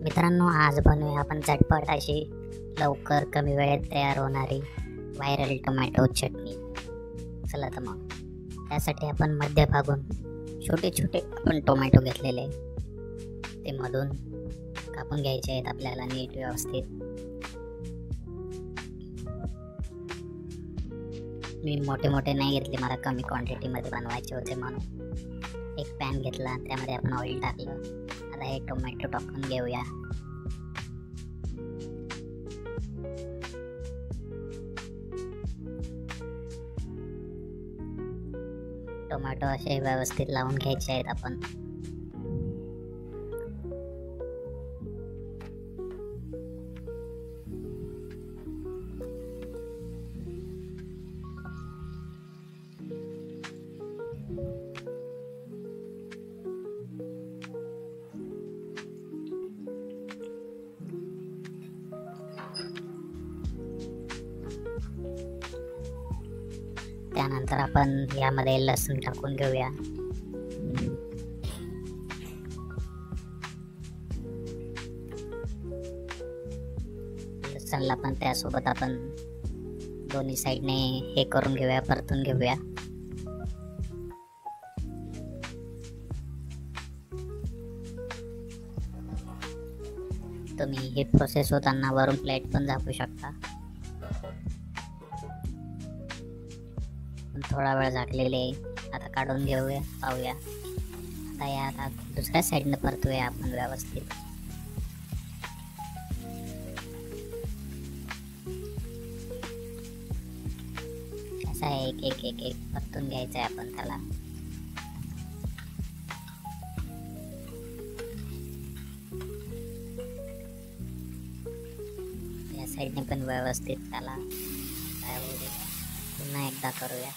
मित्रांनो, आज बनवूया आपण झटपट अशी लवकर कमी वेळेत तयार होणारी व्हायरल टोमॅटो चटणी. चला तर मग त्यासाठी आपण मध्यभागून छोटे छोटे आपण टोमॅटो घेतलेले ते मधून कापून घ्यायचे आहेत आपल्याला नीट व्यवस्थित. मी मोठे मोठे नाही घेतले, मला कमी क्वांटिटीमध्ये बनवायचे होते म्हणून. एक पॅन घेतला, त्यामध्ये आपण ऑइल टाकलं. आता हे टोमॅटो टाकून घेऊया. टोमॅटो असे व्यवस्थित लावून घ्यायचे आहेत आपण. त्यानंतर आपण यामध्ये लसूण टाकून घेऊया. लसूणला पण त्यासोबत आपण दोन्ही साईडने हे करून घेऊया, परतून घेऊया. तुम्ही ही प्रोसेस होताना वरून प्लेट पण झाकू शकता. थोडा वेळ झाकलेले आता काढून घेऊया, पाहूया. आता या दुसऱ्या साईडने परतूया आपण व्यवस्थित. कसं आहे, एक एक एक एक परतून घ्यायचं आहे आपण त्याला. या साईडने पण व्यवस्थित त्याला पुन्हा एकदा करूया.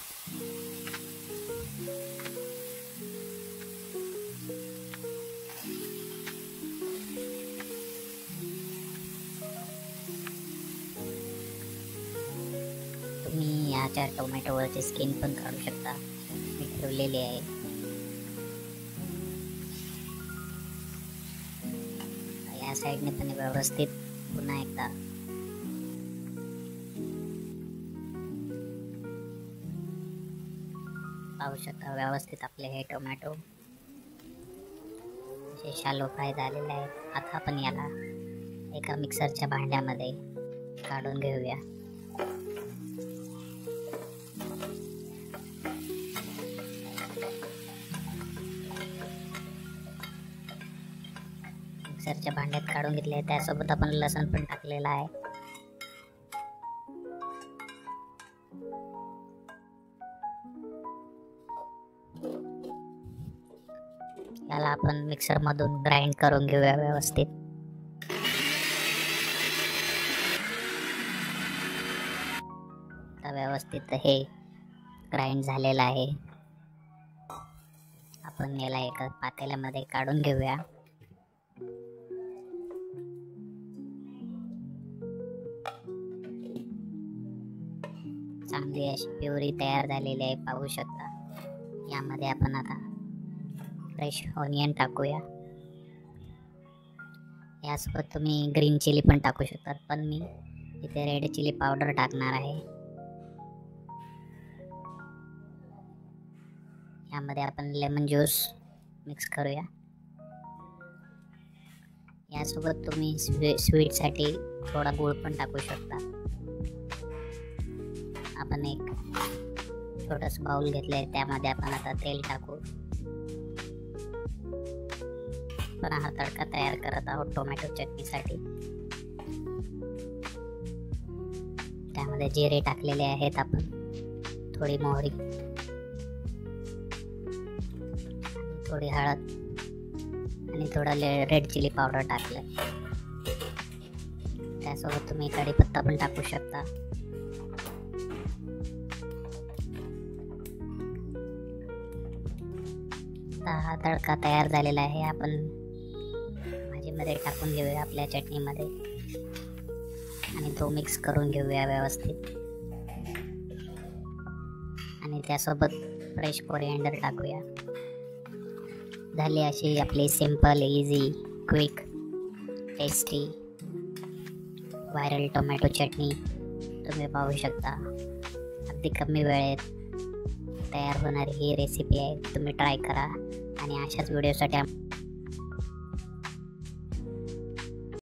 तुम्ही याच्या टोमॅटोवरची स्किन पण काढू शकता, मी ठेवलेली आहे. या साईडने पण व्यवस्थित पुन्हा एकदा पाहू शकता. व्यवस्थित आपले हे टोमॅटो असे शालो फ्राय झालेले आहेत. आता आपण याला एका मिक्सरच्या भांड्यामध्ये काढून घेऊया. मिक्सरच्या भांड्यात काढून घेतले, त्यासोबत आपण लसूण पण टाकलेला आहे. याला आपण मिक्सर मधून ग्राइंड करून घेऊया व्यवस्थित. व्यवस्थित हे ग्राइंड झालेलं आहे. आपण याला एका पातेल्यामध्ये काढून घेऊया. चांगली अशी प्युरी तयार झालेली आहे, पाहू शकता. यामध्ये आपण आता फ्रेश ऑनियन टाकूया. यासोबत तुम्ही ग्रीन चिली पण टाकू शकता, पण मी इथे रेड चिली पावडर टाकणार आहे. यामध्ये आपण लेमन ज्यूस मिक्स करूया. यासोबत तुम्ही स्वीटसाठी थोडा गूळ पण टाकू शकता. आपण एक छोटस बाउल घेतलंय, त्यामध्ये आपण आता तेल टाकू. पण हा तडका तयार करत आहोत टोमॅटो चटणीसाठी. त्यामध्ये जिरे टाकलेले आहेत आपण, थोडी मोहरी, थोडी हळद आणि थोडा रेड चिली पावडर टाकलं. त्यासोबत तुम्ही कढीपत्ता पण टाकू शकता. हा तडका तयार झालेला आहे. आपण भाजीमध्ये टाकून घेऊया आपल्या चटणीमध्ये आणि तो मिक्स करून घेऊया व्यवस्थित. आणि त्यासोबत फ्रेश कोरिएंडर टाकूया. झाली अशी आपली simple, easy, quick tasty viral tomato chutney तुम्ही पाहू शकता. अगदी कमी वेळेत तयार होणारी ही रेसिपी आहे. तुम्ही ट्राय करा आणि अशाच व्हिडिओसाठी